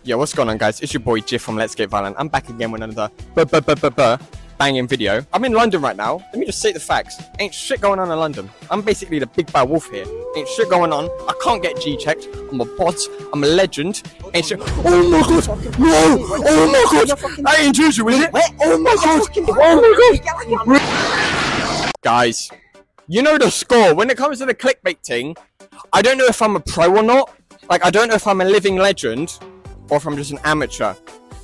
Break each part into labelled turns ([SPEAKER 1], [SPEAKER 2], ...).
[SPEAKER 1] Yo, what's going on, guys? It's your boy Jiff from Let's Get Violent. I'm back again with another banging video. I'm in London right now. Let me just say the facts. Ain't shit going on in London. I'm basically the big bad wolf here. Ain't shit going on. I can't get G checked. I'm a bot. I'm a legend. Ain't shit. Oh my god! No! Oh my god! That ain't Juju, is it? Oh my god! Oh my god! Guys, you know the score. When it comes to the clickbait thing, I don't know if I'm a pro or not. Like, I don't know if I'm a living legend or if I'm just an amateur.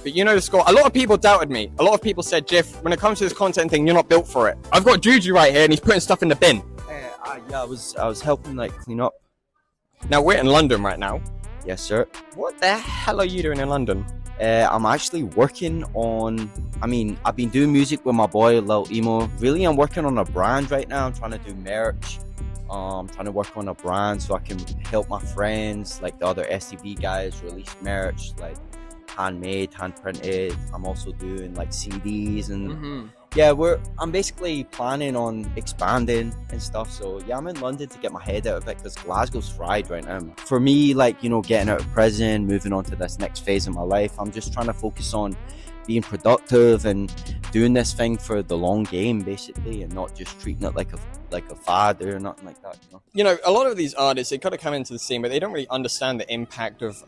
[SPEAKER 1] But you know the score. A lot of people doubted me. A lot of people said, Jeff, when it comes to this content thing, you're not built for it. I've got Juju right here and he's putting stuff in the bin.
[SPEAKER 2] Yeah, I was helping like clean up.
[SPEAKER 1] Now we're in London right now.
[SPEAKER 2] Yes, sir.
[SPEAKER 1] What the hell are you doing in London?
[SPEAKER 2] I'm actually working on, I've been doing music with my boy Lil Emo. Really, I'm working on a brand right now. I'm trying to do merch. Trying to work on a brand so I can help my friends, like the other STV guys, release merch, like handmade, hand printed. I'm also doing like CDs and yeah, I'm basically planning on expanding and stuff. So yeah, I'm in London to get my head out of it because Glasgow's fried right now. For me, like, you know, getting out of prison, moving on to this next phase of my life, I'm just trying to focus on being productive and doing this thing for the long game, basically, and not just treating it like a fad or nothing like that.
[SPEAKER 1] You know, a lot of these artists, they kind of come into the scene, but they don't really understand the impact of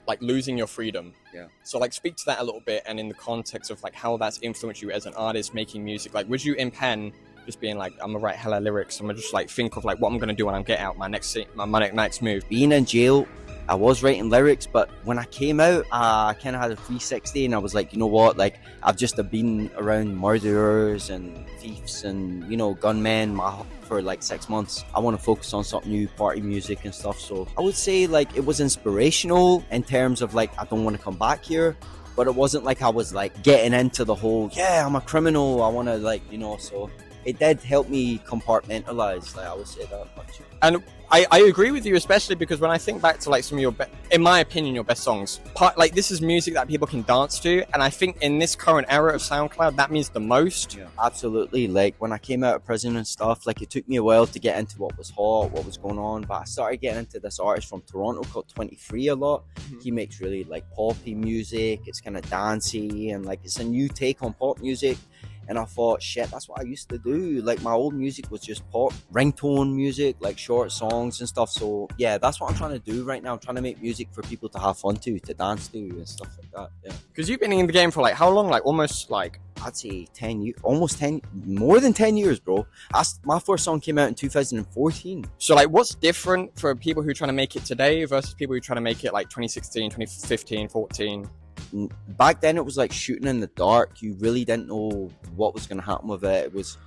[SPEAKER 1] like losing your freedom.
[SPEAKER 2] Yeah.
[SPEAKER 1] So like, speak to that a little bit, and in the context of like how that's influenced you as an artist making music. Like, would you in pen just being like, I'm gonna write hella lyrics, I'm gonna just like think of like what I'm gonna do when I get out, my next move.
[SPEAKER 2] Being in jail, I was writing lyrics, but when I came out, I kind of had a 360 and I was like, you know what, like, I've just been around murderers and thieves and, you know, gunmen for like 6 months. I want to focus on something new, party music and stuff. So I would say like it was inspirational in terms of like, I don't want to come back here, but it wasn't like I was like getting into the whole, yeah, I'm a criminal, I want to, like, you know, so it did help me compartmentalize, like, I would say that much.
[SPEAKER 1] And I agree with you, especially because when I think back to like some of your, in my opinion, your best songs, like this is music that people can dance to, and I think in this current era of SoundCloud, that means the most.
[SPEAKER 2] Yeah, absolutely. Like when I came out of prison and stuff, like it took me a while to get into what was hot, what was going on, but I started getting into this artist from Toronto called 23 a lot. He makes really like poppy music, it's kind of dancey, and like it's a new take on pop music. And I thought, shit, that's what I used to do. Like, my old music was just pop, ringtone music, like short songs and stuff. So, yeah, that's what I'm trying to do right now. I'm trying to make music for people to have fun to dance to and stuff like that, yeah.
[SPEAKER 1] Because you've been in the game for, like, how long? Like, almost, like...
[SPEAKER 2] I'd say 10 years, more than 10 years, bro. My first song came out in 2014.
[SPEAKER 1] So, like, what's different for people who are trying to make it today versus people who are trying to make it, like, 2016, 2015, 14?
[SPEAKER 2] Back then it was like shooting in the dark. You really didn't know what was going to happen with it. It was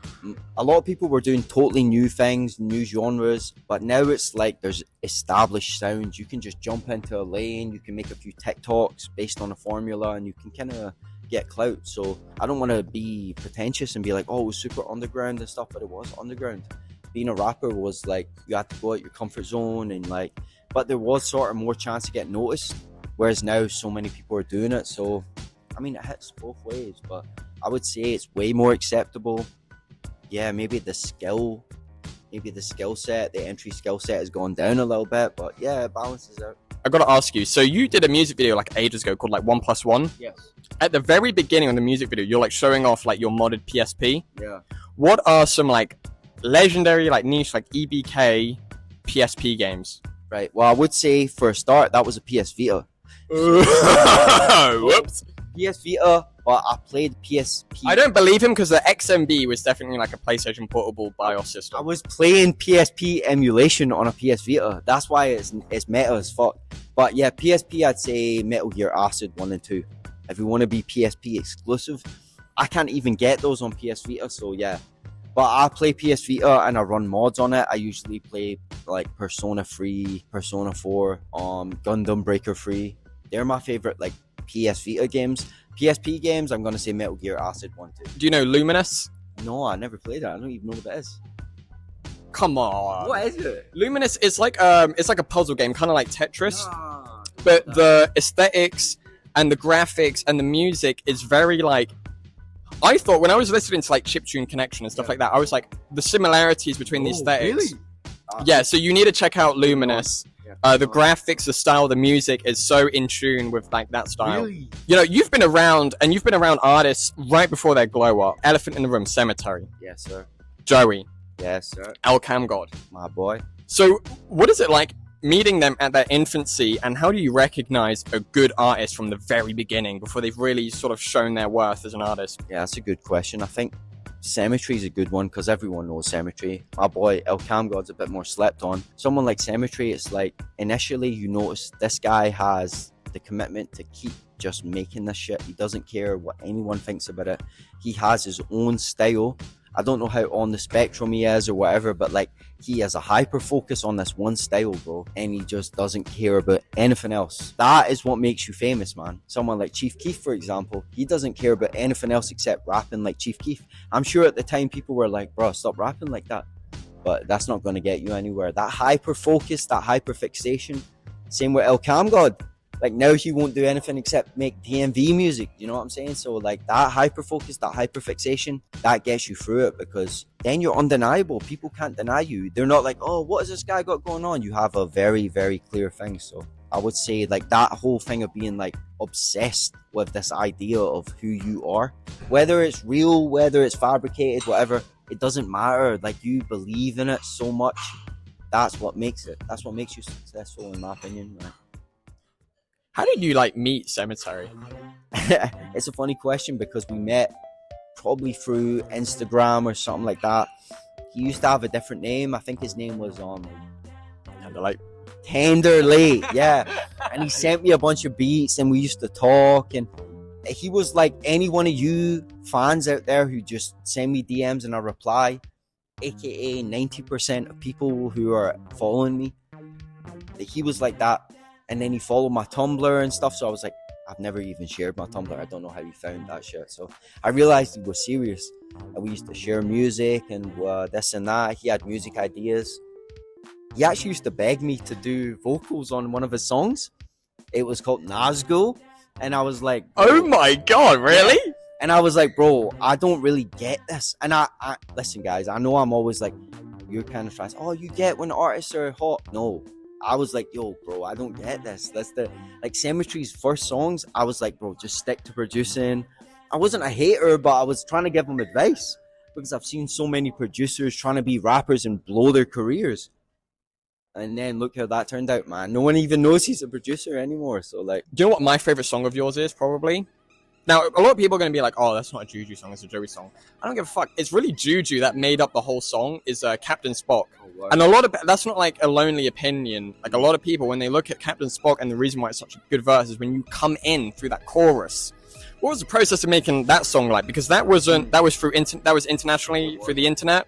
[SPEAKER 2] a lot of people were doing totally new things, new genres, but now it's like there's established sounds. You can just jump into a lane, you can make a few TikToks based on a formula, and you can kind of get clout. So I don't want to be pretentious and be like, oh, it was super underground and stuff, but it was underground. Being a rapper was like, you had to go out your comfort zone, and like, but there was sort of more chance to get noticed. Whereas now so many people are doing it. So, I mean, it hits both ways, but I would say it's way more acceptable. Yeah, maybe the skill set, the entry skill set has gone down a little bit, but yeah, it balances out.
[SPEAKER 1] I gotta ask you, so you did a music video like ages ago called like 1+1?
[SPEAKER 2] Yes.
[SPEAKER 1] At the very beginning of the music video, you're like showing off like your modded PSP.
[SPEAKER 2] Yeah.
[SPEAKER 1] What are some like legendary, like niche, like EBK PSP games?
[SPEAKER 2] Right, well, I would say for a start, that was a PS Vita.
[SPEAKER 1] Whoops.
[SPEAKER 2] PS Vita, but I played PSP.
[SPEAKER 1] I don't believe him because the XMB was definitely like a PlayStation Portable BIOS system.
[SPEAKER 2] I was playing PSP emulation on a PS Vita. That's why it's meta as fuck. But yeah, PSP, I'd say Metal Gear Acid 1 and 2. If you want to be PSP exclusive, I can't even get those on PS Vita, so yeah. But I play PS Vita and I run mods on it. I usually play like Persona 3, Persona 4, Gundam Breaker 3. They're my favorite like PS Vita games. PSP games, I'm gonna say Metal Gear Acid 1, 2.
[SPEAKER 1] Do you know Luminous?
[SPEAKER 2] No, I never played that. I don't even know what that is.
[SPEAKER 1] Come on.
[SPEAKER 2] What is it?
[SPEAKER 1] Luminous is like a puzzle game, kind of like Tetris. but the aesthetics and the graphics and the music is very like. I thought when I was listening to like Chiptune Connection and stuff like that, I was like the similarities between the aesthetics.
[SPEAKER 2] Really?
[SPEAKER 1] Yeah, so you need to check out Luminous. The graphics, the style, the music is so in tune with like that style.
[SPEAKER 2] Really?
[SPEAKER 1] You know, you've been around artists right before their glow up. Elephant in the Room, Sematary,
[SPEAKER 2] Yes, sir.
[SPEAKER 1] Joey,
[SPEAKER 2] Yes, sir.
[SPEAKER 1] Elcammgguod.
[SPEAKER 2] My boy.
[SPEAKER 1] So what is it like meeting them at their infancy, and how do you recognize a good artist from the very beginning before they've really sort of shown their worth as an artist?
[SPEAKER 2] Yeah, that's a good question. I think Sematary is a good one because everyone knows Sematary. My boy Elcammgguod's a bit more slept on. Someone like Sematary, it's like initially you notice this guy has the commitment to keep just making this shit. He doesn't care what anyone thinks about it. He has his own style. I don't know how on the spectrum he is or whatever, but like he has a hyper focus on this one style, bro, and he just doesn't care about anything else. That is what makes you famous, man. Someone like Chief Keef, for example, he doesn't care about anything else except rapping like Chief Keef. I'm sure at the time people were like, bro, stop rapping like that. But that's not going to get you anywhere. That hyper focus, that hyper fixation. Same with Elcammgguod. Like now he won't do anything except make DMV music, you know what I'm saying? So like that hyper focus, that hyper fixation, that gets you through it because then you're undeniable. People can't deny you. They're not like, oh, what has this guy got going on? You have a very, very clear thing. So I would say like that whole thing of being like obsessed with this idea of who you are, whether it's real, whether it's fabricated, whatever, it doesn't matter. Like you believe in it so much. That's what makes it. That's what makes you successful in my opinion, right?
[SPEAKER 1] How did you like meet Sematary?
[SPEAKER 2] It's a funny question because we met probably through Instagram or something like that. He used to have a different name. I think his name was Tenderly, yeah. And he sent me a bunch of beats and we used to talk, and he was like any one of you fans out there who just send me DMs and I reply, aka 90% of people who are following me. He was like that. And then he followed my Tumblr and stuff. So I was like, I've never even shared my Tumblr. I don't know how he found that shit. So I realized he was serious. And we used to share music and this and that. He had music ideas. He actually used to beg me to do vocals on one of his songs. It was called Nazgul. And I was like,
[SPEAKER 1] oh my God, really?
[SPEAKER 2] Yeah. And I was like, bro, I don't really get this. And I listen, guys, I know I'm always like, you're kind of trying, oh, you get when artists are hot. No. I was like, yo, bro, I don't get this. That's the, like, Sematary's first songs, I was like, bro, just stick to producing. I wasn't a hater, but I was trying to give him advice because I've seen so many producers trying to be rappers and blow their careers. And then look how that turned out, man. No one even knows he's a producer anymore. So, like,
[SPEAKER 1] do you know what my favorite song of yours is, probably? Now, a lot of people are going to be like, oh, that's not a Juju song, it's a Joey song. I don't give a fuck. It's really Juju that made up the whole song, is Captain Spock. Oh, wow. And a lot of, that's not like a lonely opinion. Like a lot of people, when they look at Captain Spock, and the reason why it's such a good verse is when you come in through that chorus. What was the process of making that song like? Because that was internationally through the internet.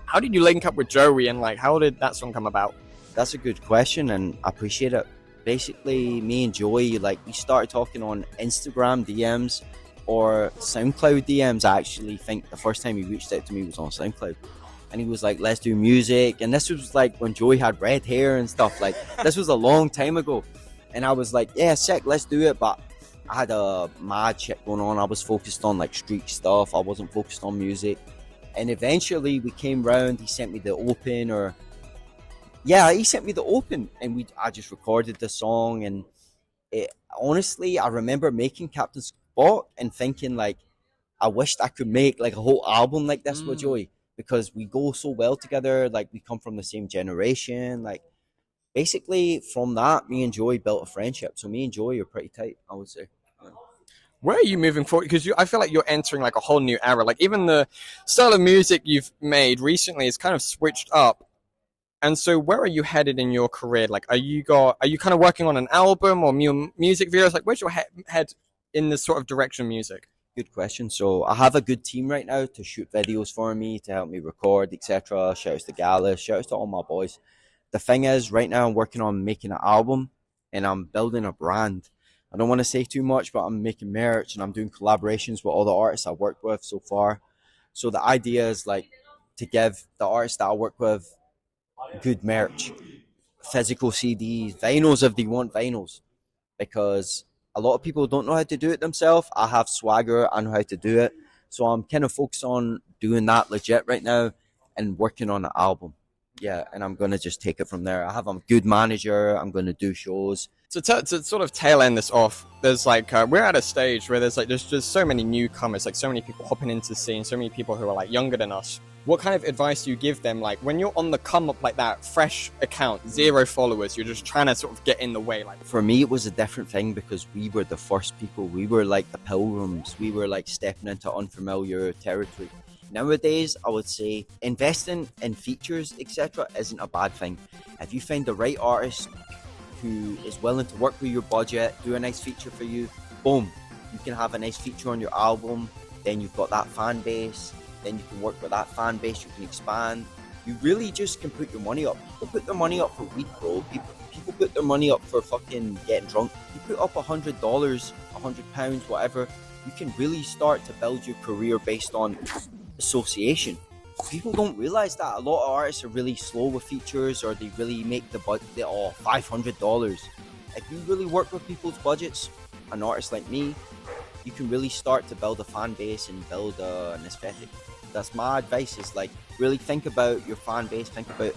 [SPEAKER 1] How did you link up with Joey, and like, how did that song come about?
[SPEAKER 2] That's a good question, and I appreciate it. Basically, me and Joey, like, we started talking on Instagram DMs or SoundCloud DMs. I actually think the first time he reached out to me was on SoundCloud. And he was like, let's do music. And this was like when Joey had red hair and stuff. Like, this was a long time ago. And I was like, yeah, sick, let's do it. But I had a mad shit going on. I was focused on like street stuff. I wasn't focused on music. And eventually we came round. He sent me the open, or... yeah, he sent me the open, and I just recorded the song. And it, honestly, I remember making Captain Spock and thinking like, I wished I could make like a whole album like this with Joey, because we go so well together. Like, we come from the same generation. Like, basically from that, me and Joey built a friendship. So me and Joey are pretty tight, I would say. Yeah.
[SPEAKER 1] Where are you moving forward? Because I feel like you're entering like a whole new era. Like, even the style of music you've made recently is kind of switched up. And so where are you headed in your career? Like, are you kind of working on an album or music videos? Like, where's your head in this sort of direction of music?
[SPEAKER 2] Good question. So I have a good team right now to shoot videos for me, to help me record, etc. Shouts to Gallus, shouts to all my boys. The thing is, right now I'm working on making an album, and I'm building a brand. I don't want to say too much, but I'm making merch and I'm doing collaborations with all the artists I've worked with so far. So the idea is like to give the artists that I work with good merch, physical CDs, vinyls if they want vinyls. because a lot of people don't know how to do it themselves. I have swagger, I know how to do it. So I'm kind of focused on doing that legit right now and working on an album. Yeah, and I'm going to just take it from there. I'm a good manager, I'm going to do shows.
[SPEAKER 1] So to sort of tail end this off, there's like, we're at a stage where there's just so many newcomers, like so many people hopping into the scene, so many people who are like younger than us. What kind of advice do you give them? Like when you're on the come up like that, fresh account, 0 followers, you're just trying to sort of get in the way. Like
[SPEAKER 2] for me, it was a different thing because we were the first people. We were like the pilgrims. We were like stepping into unfamiliar territory. Nowadays, I would say investing in features, etc., isn't a bad thing. If you find the right artist who is willing to work with your budget, do a nice feature for you, boom, you can have a nice feature on your album. Then you've got that fan base. Then you can work with that fan base. You can expand. You really just can put your money up. People put their money up for weed, bro. People put their money up for fucking getting drunk. You put up $100, £100, whatever. You can really start to build your career based on association. People don't realize that a lot of artists are really slow with features, or they really make the budget $500. If you really work with people's budgets, an artist like me, you can really start to build a fan base and build an aesthetic. That's my advice, is like really think about your fan base, think about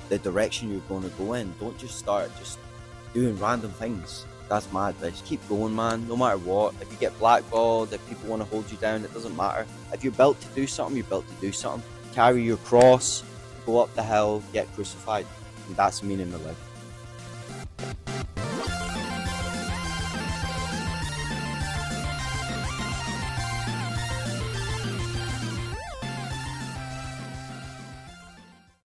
[SPEAKER 2] the direction you're going to go in. Don't just start just doing random things. That's my advice. Keep going, man, no matter what. If you get blackballed, if people want to hold you down, it doesn't matter. If you're built to do something, you're built to do something. Carry your cross, go up the hill, get crucified. And that's the meaning of life.